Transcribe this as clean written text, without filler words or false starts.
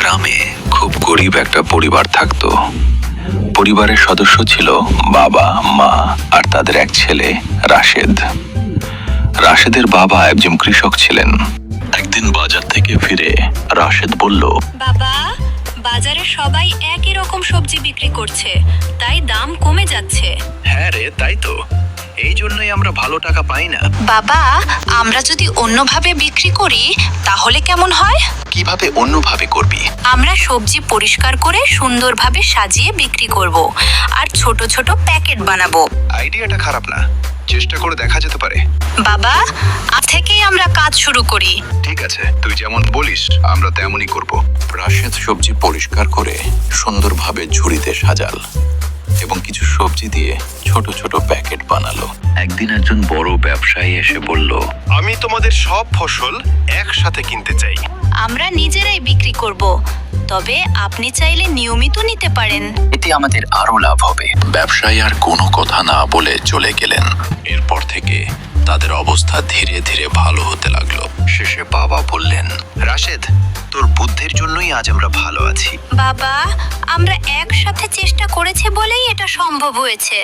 গ্রামে খুব গরিব একটা পরিবার থাকতো। পরিবারের সদস্য ছিল বাবা, মা আর তাদের এক ছেলে রাশেদ। রাশেদের বাবা একজন কৃষক ছিলেন। একদিন বাজার থেকে ফিরে রাশেদ বলল, বাবা, বাজারে সবাই একই রকম সবজি বিক্রি করছে, তাই দাম কমে যাচ্ছে। হ্যাঁ রে, তাই তো, এই জন্যই আমরা ভালো টাকা পাই না। বাবা, আমরা যদি অন্যভাবে বিক্রি করি তাহলে কেমন হয়? কিভাবে অন্যভাবে করবি? আমরা সবজি পরিষ্কার করে সুন্দরভাবে সাজিয়ে বিক্রি করব আর ছোট ছোট প্যাকেট বানাবো। আইডিয়াটা খারাপ না, চেষ্টা করে দেখা যেতে পারে। বাবা, আজ থেকেই আমরা কাজ শুরু করি। ঠিক আছে, তুই যেমন বলিস আমরা তেমনই করব। রাশেদ সবজি পরিষ্কার করে সুন্দরভাবে ঝুড়িতে সাজাল এবং কিছু সবজি দিয়ে ছোট ছোট প্যাকেট বানালো। একদিন একজন বড় ব্যবসায়ী এসে বলল, আমি তোমাদের সব ফসল একসাথে কিনতে চাই। আমরা নিজেরাই বিক্রি করব, তবে আপনি চাইলে নিয়মিত নিতে পারেন। এতে আমাদের আরো লাভ হবে। ব্যবসায়ী আর কোনো কথা না বলে চলে গেলেন। এরপর থেকে তাদের অবস্থা ধীরে ধীরে ভালো হতে লাগলো। শেষে বাবা বললেন, রাশেদ, তোর বুদ্ধির জন্যই আজ আমরা ভালো আছি। বাবা, আমরা একসাথে চেষ্টা করেছি বলেই এটা সম্ভব হয়েছে।